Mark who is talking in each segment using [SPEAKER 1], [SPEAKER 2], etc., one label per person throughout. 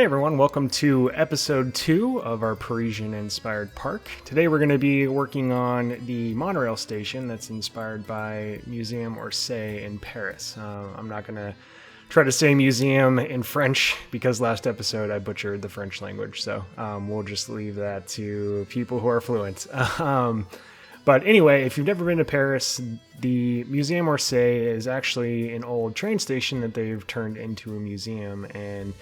[SPEAKER 1] Hey everyone, welcome to episode 2 of our Parisian-inspired park. Today we're going to be working on the monorail station that's inspired by Musée Orsay in Paris. I'm not going to try to say museum in French because last episode I butchered the French language, so we'll just leave that to people who are fluent. But anyway, if you've never been to Paris, the Musée Orsay is actually an old train station that they've turned into a museum, and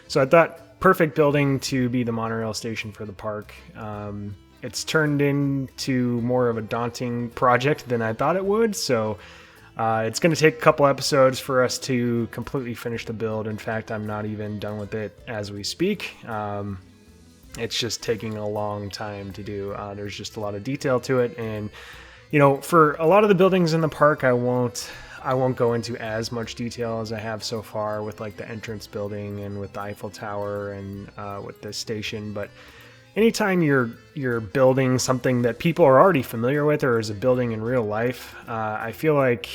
[SPEAKER 1] so I thought perfect building to be the monorail station for the park. It's turned into more of a daunting project than I thought it would, so it's going to take a couple episodes for us to completely finish the build. In fact, I'm not even done with it as we speak. It's just taking a long time to do. There's just a lot of detail to it, and for a lot of the buildings in the park, I won't go into as much detail as I have so far with like the entrance building and with the Eiffel Tower and with the station. But anytime you're building something that people are already familiar with or is a building in real life, I feel like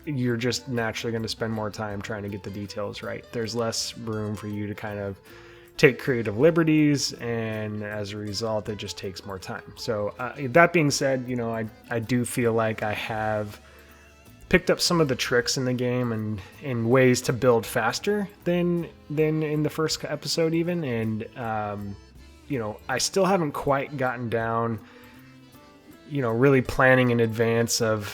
[SPEAKER 1] you're just naturally going to spend more time trying to get the details right. There's less room for you to kind of take creative liberties, and as a result, it just takes more time. So that being said, I do feel like I have picked up some of the tricks in the game and in ways to build faster than in the first episode even. And, I still haven't quite gotten down, really planning in advance of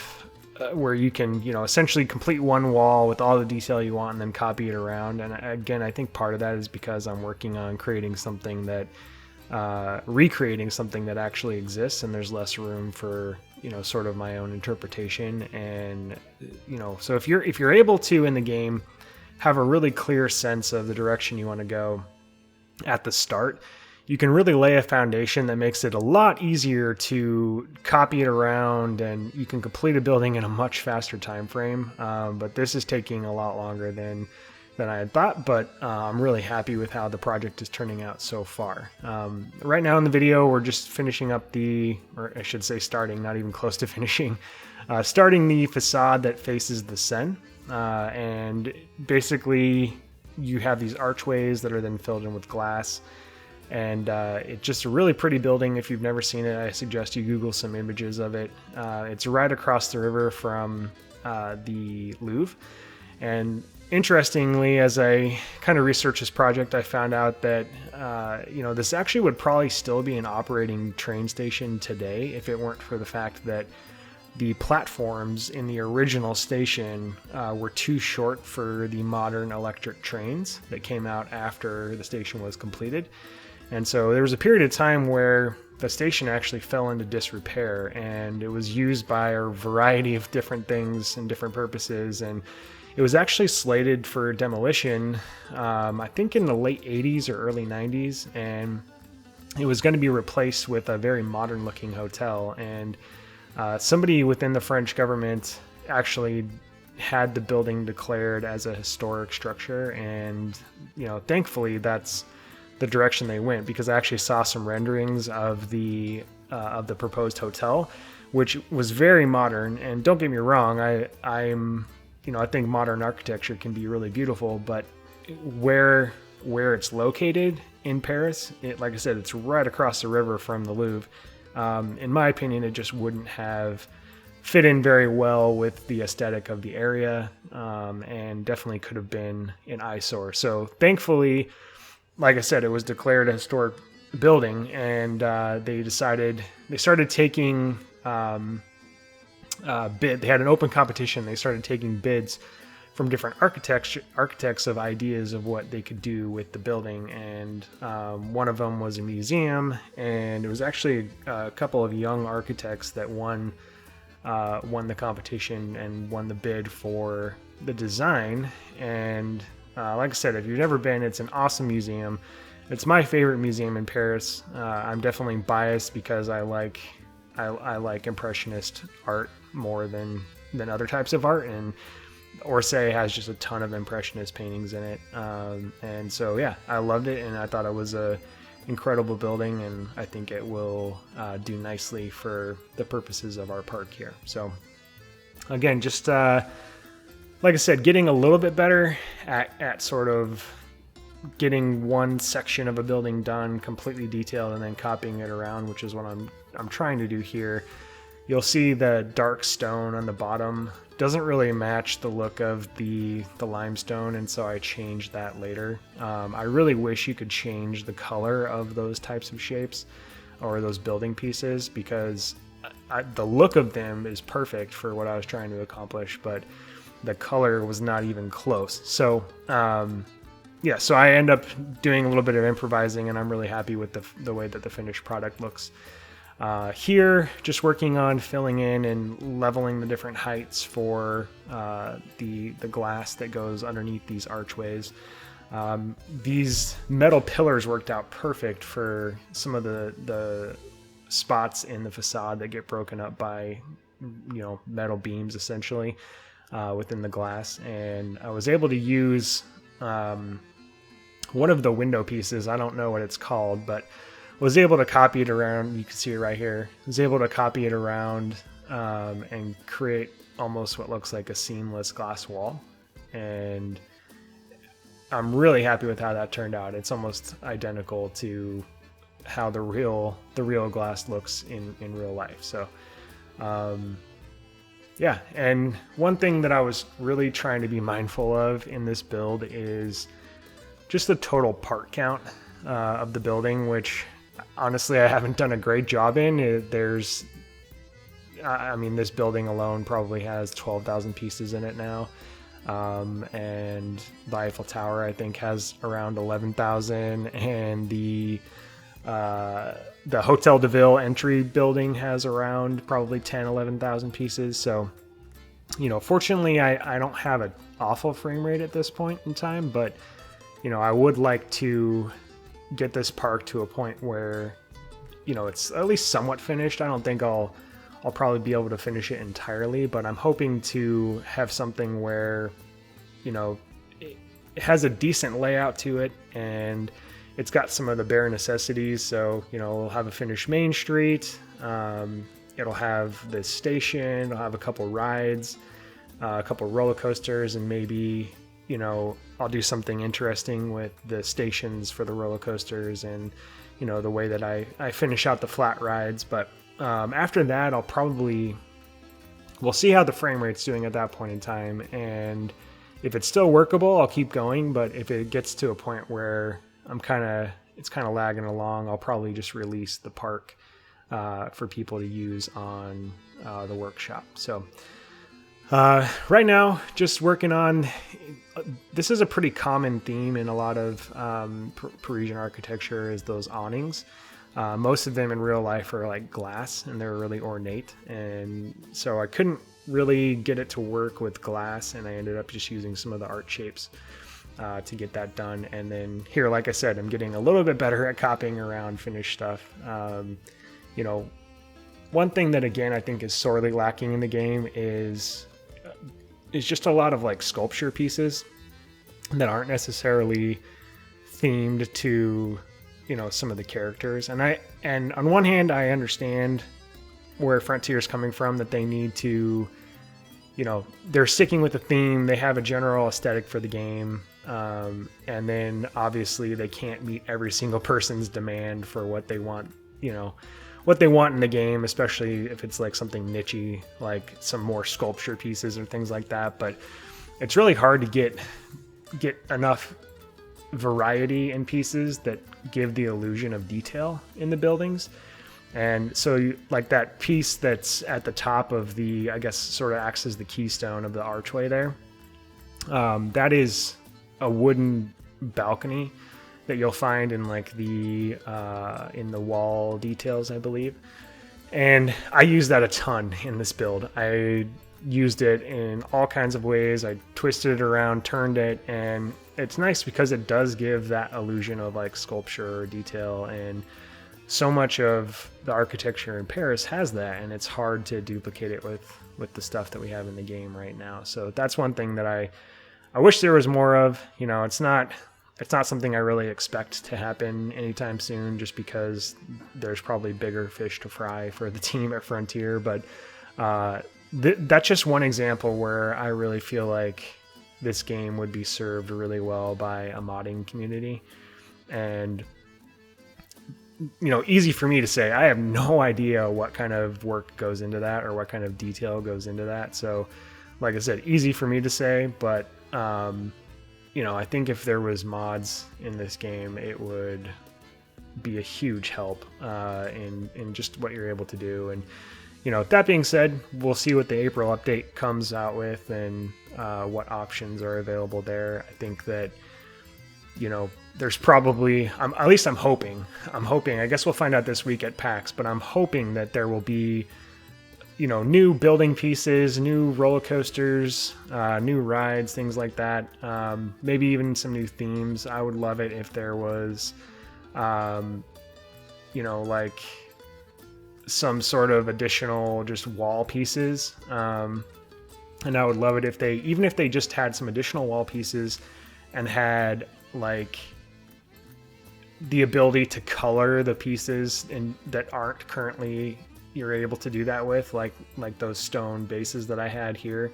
[SPEAKER 1] where you can, essentially complete one wall with all the detail you want and then copy it around. And again, I think part of that is because I'm working on creating something that, recreating something that actually exists, and there's less room for sort of my own interpretation. And so if you're able to in the game have a really clear sense of the direction you want to go at the start, you can really lay a foundation that makes it a lot easier to copy it around, and you can complete a building in a much faster time frame. But this is taking a lot longer than I had thought, but I'm really happy with how the project is turning out so far. Right now in the video, we're just finishing up or I should say starting, not even close to finishing, starting the facade that faces the Seine. And basically you have these archways that are then filled in with glass. And it's just a really pretty building. If you've never seen it, I suggest you Google some images of it. It's right across the river from the Louvre. And interestingly, as I kind of researched this project, I found out that, this actually would probably still be an operating train station today if it weren't for the fact that the platforms in the original station were too short for the modern electric trains that came out after the station was completed. And so there was a period of time where the station actually fell into disrepair, and it was used by a variety of different things and different purposes. And it was actually slated for demolition, I think in the late 80s or early 90s, and it was going to be replaced with a very modern looking hotel. And somebody within the French government actually had the building declared as a historic structure, and thankfully that's the direction they went, because I actually saw some renderings of the proposed hotel, which was very modern. And don't get me wrong, I think modern architecture can be really beautiful, but where it's located in Paris, like I said, it's right across the river from the Louvre. In my opinion, it just wouldn't have fit in very well with the aesthetic of the area, and definitely could have been an eyesore. So thankfully, like I said, it was declared a historic building, and they started taking they had an open competition. They started taking bids from different architects of ideas of what they could do with the building, and one of them was a museum, and it was actually a couple of young architects that won the competition and won the bid for the design. And like I said, if you've never been, it's an awesome museum. It's my favorite museum in Paris. I'm definitely biased because I like Impressionist art more than other types of art, and Orsay has just a ton of Impressionist paintings in it. And so, yeah, I loved it, and I thought it was a incredible building, and I think it will do nicely for the purposes of our park here. So, again, just like I said, getting a little bit better at sort of getting one section of a building done completely detailed and then copying it around, which is what I'm trying to do here. You'll see the dark stone on the bottom doesn't really match the look of the limestone, and so I changed that later. I really wish you could change the color of those types of shapes or those building pieces, because the look of them is perfect for what I was trying to accomplish, but the color was not even close. So yeah, so I end up doing a little bit of improvising, and I'm really happy with the way that the finished product looks. Here, just working on filling in and leveling the different heights for the glass that goes underneath these archways. These metal pillars worked out perfect for some of the spots in the facade that get broken up by, you know, metal beams essentially within the glass. And I was able to use one of the window pieces. I don't know what it's called, but was able to copy it around. You can see it right here. Was able to copy it around and create almost what looks like a seamless glass wall. And I'm really happy with how that turned out. It's almost identical to how the real glass looks in real life. So yeah, and one thing that I was really trying to be mindful of in this build is just the total part count of the building, which honestly I haven't done a great job in. I mean, this building alone probably has 12,000 pieces in it now. And the Eiffel Tower, I think, has around 11,000, and the Hotel de Ville entry building has around probably 11,000 pieces. So, you know, fortunately I don't have an awful frame rate at this point in time, but, you know, I would like to get this park to a point where, you know, it's at least somewhat finished. I don't think I'll probably be able to finish it entirely, but I'm hoping to have something where, you know, it has a decent layout to it, and it's got some of the bare necessities. So, you know, we'll have a finished Main Street. It'll have this station. It'll have a couple rides, a couple roller coasters, and maybe, you know, I'll do something interesting with the stations for the roller coasters and, you know, the way that I finish out the flat rides. But after that, we'll see how the frame rate's doing at that point in time. And if it's still workable, I'll keep going. But if it gets to a point where it's kind of lagging along, I'll probably just release the park for people to use on the workshop. So right now, just working on, this is a pretty common theme in a lot of Parisian architecture, is those awnings. Most of them in real life are like glass, and they're really ornate. And so I couldn't really get it to work with glass, and I ended up just using some of the art shapes to get that done. And then here, like I said, I'm getting a little bit better at copying around finished stuff. You know, one thing that, again, I think is sorely lacking in the game is just a lot of like sculpture pieces that aren't necessarily themed to, you know, some of the characters. And on one hand, I understand where Frontier's coming from, that they need to, you know, they're sticking with the theme. They have a general aesthetic for the game. And then obviously they can't meet every single person's demand for what they want, you know, what they want in the game, especially if it's like something niche-y, like some more sculpture pieces or things like that. But it's really hard to get enough variety in pieces that give the illusion of detail in the buildings. And so like that piece that's at the top of the, I guess, sort of acts as the keystone of the archway there. That is a wooden balcony that you'll find in like in the wall details, I believe. And I use that a ton in this build. I used it in all kinds of ways. I twisted it around, turned it, and it's nice because it does give that illusion of like sculpture or detail. And so much of the architecture in Paris has that, and it's hard to duplicate it with the stuff that we have in the game right now. So that's one thing that I wish there was more of. You know, it's not something I really expect to happen anytime soon, just because there's probably bigger fish to fry for the team at Frontier. But that's just one example where I really feel like this game would be served really well by a modding community. And easy for me to say. I have no idea what kind of work goes into that or what kind of detail goes into that. So, like I said, easy for me to say, but I think if there was mods in this game, it would be a huge help in just what you're able to do. And that being said, we'll see what the April update comes out with and what options are available there. I think that there's probably, at least I'm hoping, I guess we'll find out this week at PAX, but I'm hoping that there will be, new building pieces, new roller coasters, new rides, things like that. Maybe even some new themes. I would love it if there was, like some sort of additional just wall pieces. And I would love it if even if they just had some additional wall pieces and had like the ability to color the pieces that aren't currently you're able to do that with, like those stone bases that I had here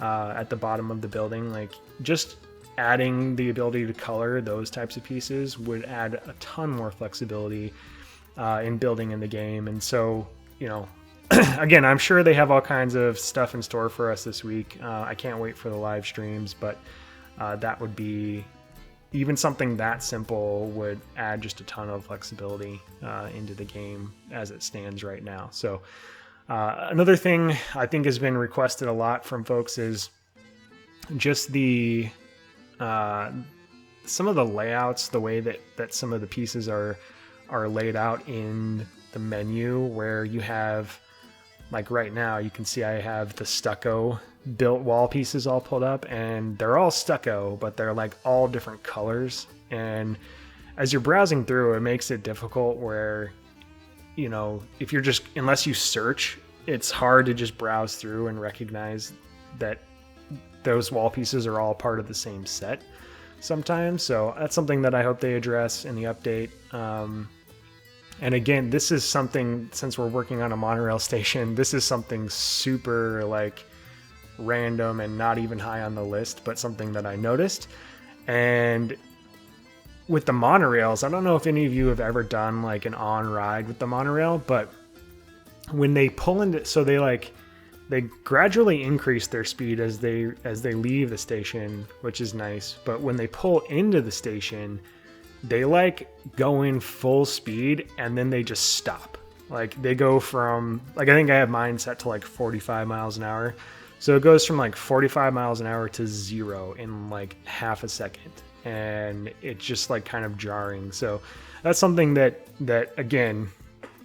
[SPEAKER 1] at the bottom of the building. Like just adding the ability to color those types of pieces would add a ton more flexibility in building in the game. And so again, I'm sure they have all kinds of stuff in store for us this week. I can't wait for the live streams, but that would be, even something that simple would add just a ton of flexibility into the game as it stands right now. So another thing I think has been requested a lot from folks is just the some of the layouts, the way that some of the pieces are laid out in the menu, where you have, like right now, you can see I have the stucco built wall pieces all pulled up, and they're all stucco, but they're like all different colors. And as you're browsing through, it makes it difficult where, if you're just, unless you search, it's hard to just browse through and recognize that those wall pieces are all part of the same set sometimes. So that's something that I hope they address in the update. And again, this is something, since we're working on a monorail station, this is something super like random and not even high on the list, but something that I noticed. And with the monorails, I don't know if any of you have ever done like an on ride with the monorail, but when they pull into, so they gradually increase their speed as they leave the station, which is nice. But when they pull into the station, they like go in full speed and then they just stop. Like they go from, like, I think I have mine set to like 45 miles an hour. So it goes from like 45 miles an hour to 0 in like half a second. And it's just like kind of jarring. So that's something that again,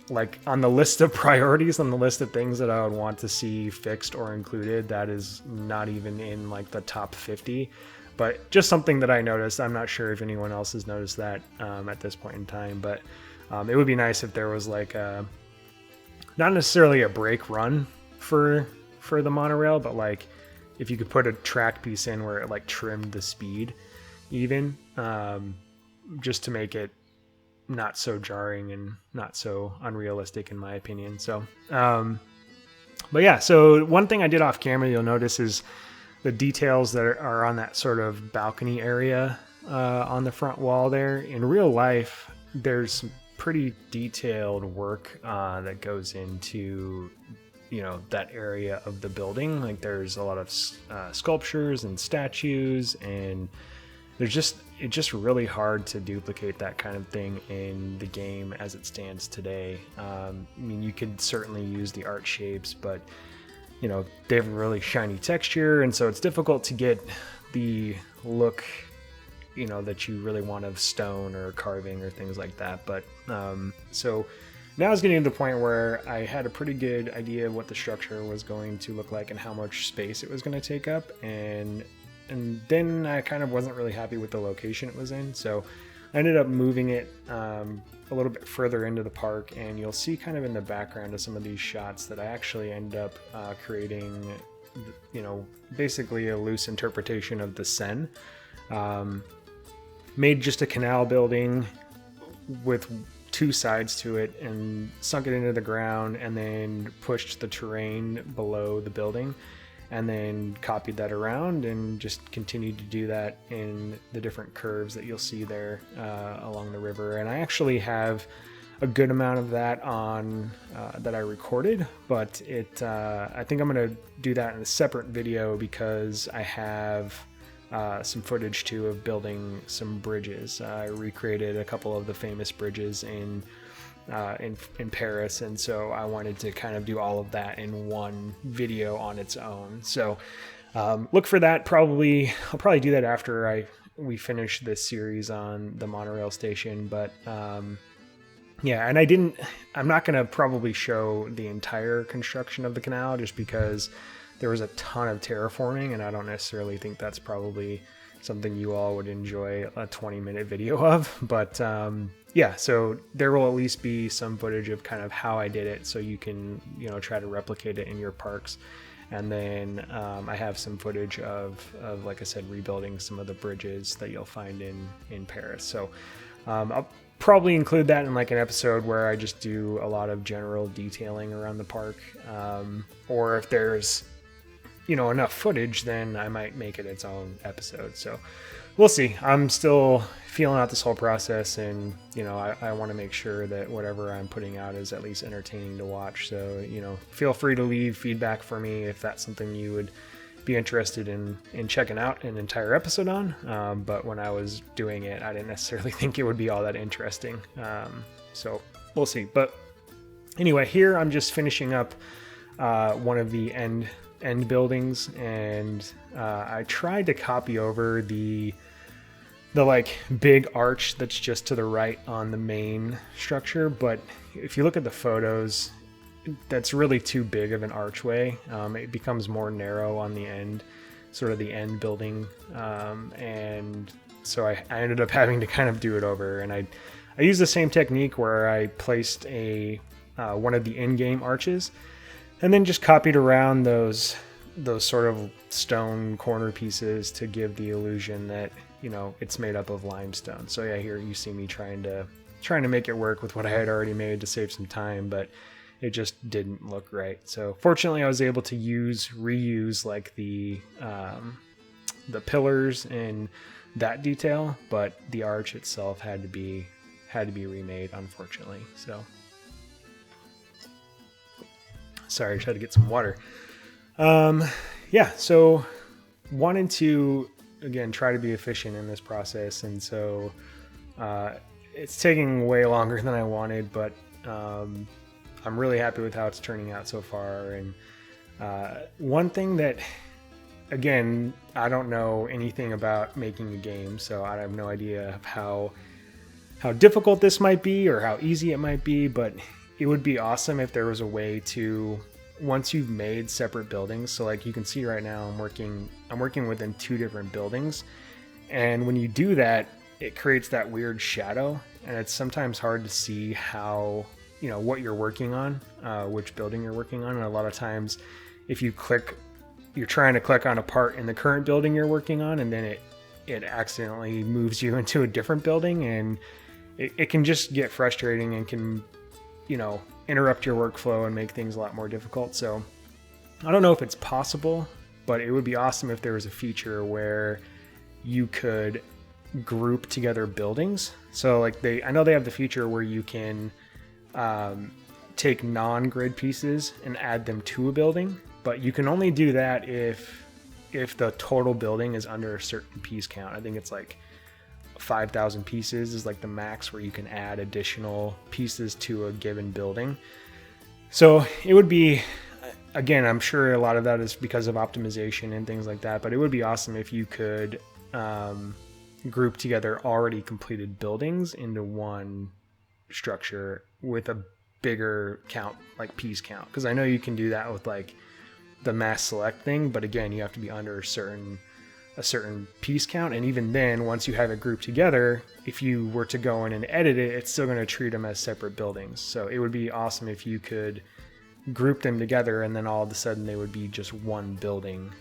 [SPEAKER 1] like on the list of priorities, on the list of things that I would want to see fixed or included, that is not even in like the top 50. But just something that I noticed. I'm not sure if anyone else has noticed that at this point in time. But it would be nice if there was like not necessarily a brake run for the monorail, but like if you could put a track piece in where it like trimmed the speed even, just to make it not so jarring and not so unrealistic in my opinion. So but yeah, so one thing I did off camera you'll notice is the details that are on that sort of balcony area on the front wall there. In real life, there's some pretty detailed work that goes into that area of the building. Like there's a lot of sculptures and statues, and it's just really hard to duplicate that kind of thing in the game as it stands today. I mean, you could certainly use the art shapes, but they have a really shiny texture, and so it's difficult to get the look that you really want of stone or carving or things like that. But so now it's getting to the point where I had a pretty good idea of what the structure was going to look like and how much space it was going to take up, and then I kind of wasn't really happy with the location it was in, so I ended up moving it a little bit further into the park. And you'll see kind of in the background of some of these shots that I actually end up creating basically a loose interpretation of the Seine. Made just a canal building with two sides to it and sunk it into the ground and then pushed the terrain below the building. and then copied that around and just continued to do that in the different curves that you'll see there along the river. And I actually have a good amount of that on that I recorded, but I think I'm going to do that in a separate video because I have some footage too of building some bridges. I recreated a couple of the famous bridges in Paris, and so I wanted to kind of do all of that in one video on its own. So look for that. I'll probably do that after we finish this series on the monorail station. But yeah, and I'm not going to probably show the entire construction of the canal just because there was a ton of terraforming, and I don't necessarily think that's probably something you all would enjoy a 20-minute video of. But yeah, so there will at least be some footage of kind of how I did it, so you can, try to replicate it in your parks. And then I have some footage of, like I said, rebuilding some of the bridges that you'll find in Paris. So I'll probably include that in like an episode where I just do a lot of general detailing around the park. Or if there's enough footage, then I might make it its own episode. So we'll see. I'm still feeling out this whole process, and I want to make sure that whatever I'm putting out is at least entertaining to watch. So feel free to leave feedback for me if that's something you would be interested in checking out an entire episode on. But when I was doing it, I didn't necessarily think it would be all that interesting. So we'll see. But anyway, here I'm just finishing up one of the end buildings, and I tried to copy over the like big arch that's just to the right on the main structure, but if you look at the photos, that's really too big of an archway. It becomes more narrow on the end, sort of the end building, and so I ended up having to kind of do it over. And I used the same technique where I placed one of the in-game arches and then just copied around those sort of stone corner pieces to give the illusion that it's made up of limestone. So yeah, here you see me trying to make it work with what I had already made to save some time, but it just didn't look right. So fortunately I was able to reuse like the pillars and that detail, but the arch itself had to be remade, unfortunately. So sorry, I tried to get some water. Yeah, so wanted to again try to be efficient in this process, and so it's taking way longer than I wanted, but I'm really happy with how it's turning out so far. And one thing that, again, I don't know anything about making a game, so I have no idea of how difficult this might be or how easy it might be, but it would be awesome if there was a way to, once you've made separate buildings, so like you can see right now I'm working within two different buildings, and when you do that, it creates that weird shadow, and it's sometimes hard to see how, what you're working on, which building you're working on. And a lot of times if you're trying to click on a part in the current building you're working on, and then it accidentally moves you into a different building, and it can just get frustrating and can interrupt your workflow and make things a lot more difficult. So I don't know if it's possible, but it would be awesome if there was a feature where you could group together buildings. So like I know they have the feature where you can take non-grid pieces and add them to a building, but you can only do that if the total building is under a certain piece count. I think it's like 5,000 pieces is like the max where you can add additional pieces to a given building. So it would be, again, I'm sure a lot of that is because of optimization and things like that, but it would be awesome if you could group together already completed buildings into one structure with a bigger count, like piece count. Because I know you can do that with like the mass select thing, but again, you have to be under a certain piece count, and even then, once you have it grouped together, if you were to go in and edit it, it's still going to treat them as separate buildings. So it would be awesome if you could group them together, and then all of a sudden they would be just one building,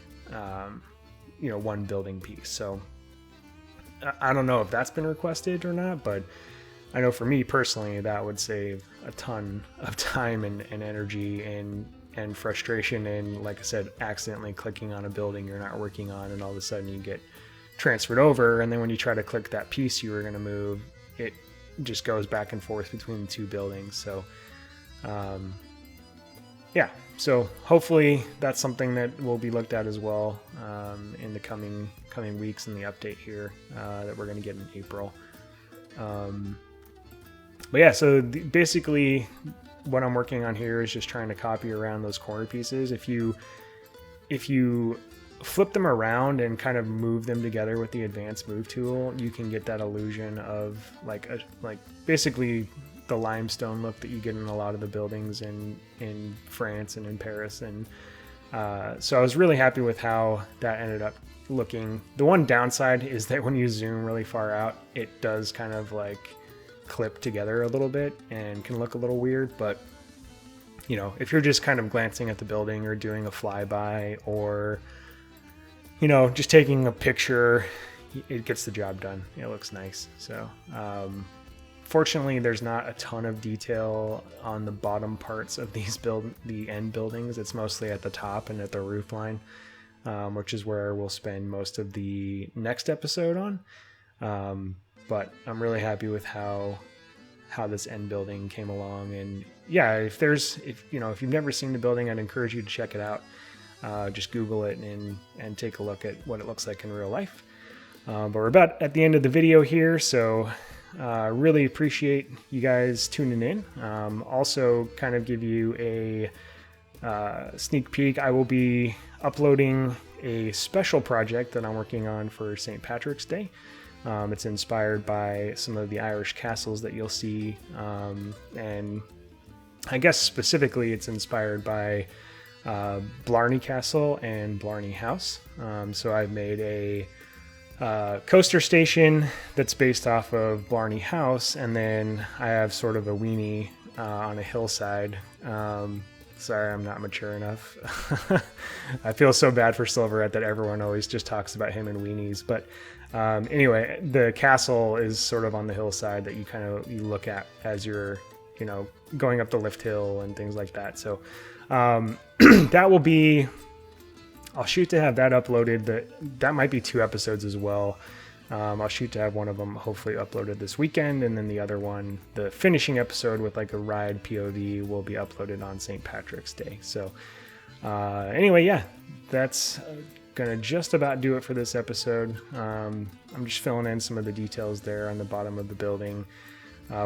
[SPEAKER 1] one building piece. So I don't know if that's been requested or not, but I know for me personally, that would save a ton of time and energy, and and frustration, and like I said, accidentally clicking on a building you're not working on, and all of a sudden you get transferred over, and then when you try to click that piece you were going to move, it just goes back and forth between the two buildings. So yeah, so hopefully that's something that will be looked at as well in the coming weeks in the update here that we're going to get in April. But yeah, so basically what I'm working on here is just trying to copy around those corner pieces. If you flip them around and kind of move them together with the advanced move tool, you can get that illusion of like basically the limestone look that you get in a lot of the buildings in France and in Paris. And so I was really happy with how that ended up looking. The one downside is that when you zoom really far out, it does kind of like clip together a little bit and can look a little weird. But you know, if you're just kind of glancing at the building or doing a flyby, or you know, just taking a picture, it gets the job done. It looks nice. So fortunately there's not a ton of detail on the bottom parts of these the end buildings. It's mostly at the top and at the roof line, which is where we'll spend most of the next episode on. But I'm really happy with how this end building came along. And yeah, if you've never seen the building, I'd encourage you to check it out. Just Google it and take a look at what it looks like in real life. But we're about at the end of the video here, so really appreciate you guys tuning in. Also kind of give you a sneak peek. I will be uploading a special project that I'm working on for St. Patrick's Day. It's inspired by some of the Irish castles that you'll see, and I guess specifically it's inspired by Blarney Castle and Blarney House. So I've made a coaster station that's based off of Blarney House, and then I have sort of a weenie on a hillside. Sorry, I'm not mature enough. I feel so bad for Silverette that everyone always just talks about him in weenies. But anyway, the castle is sort of on the hillside that you look at as you're, going up the lift hill and things like that. So that will be, I'll shoot to have that uploaded. That might be 2 episodes as well. I'll shoot to have one of them hopefully uploaded this weekend, and then the other one, the finishing episode with like a ride POV, will be uploaded on St. Patrick's Day. So anyway, yeah, that's gonna just about do it for this episode. I'm just filling in some of the details there on the bottom of the building,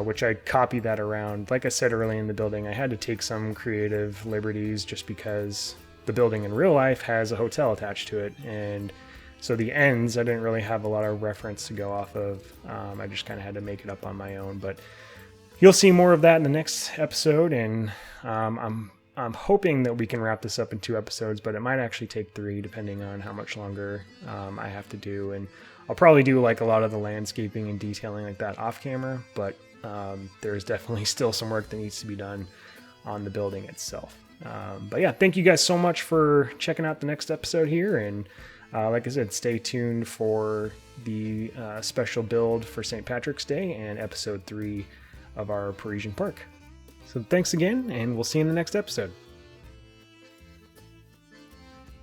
[SPEAKER 1] which I copied that around. Like I said early in the building, I had to take some creative liberties just because the building in real life has a hotel attached to it, and so the ends, I didn't really have a lot of reference to go off of. I just kind of had to make it up on my own, but you'll see more of that in the next episode. And I'm hoping that we can wrap this up in 2 episodes, but it might actually take 3 depending on how much longer I have to do. And I'll probably do like a lot of the landscaping and detailing like that off camera, but there's definitely still some work that needs to be done on the building itself. But yeah, thank you guys so much for checking out the next episode here. And like I said, stay tuned for the special build for St. Patrick's Day and episode 3 of our Parisian Park. So thanks again, and we'll see you in the next episode.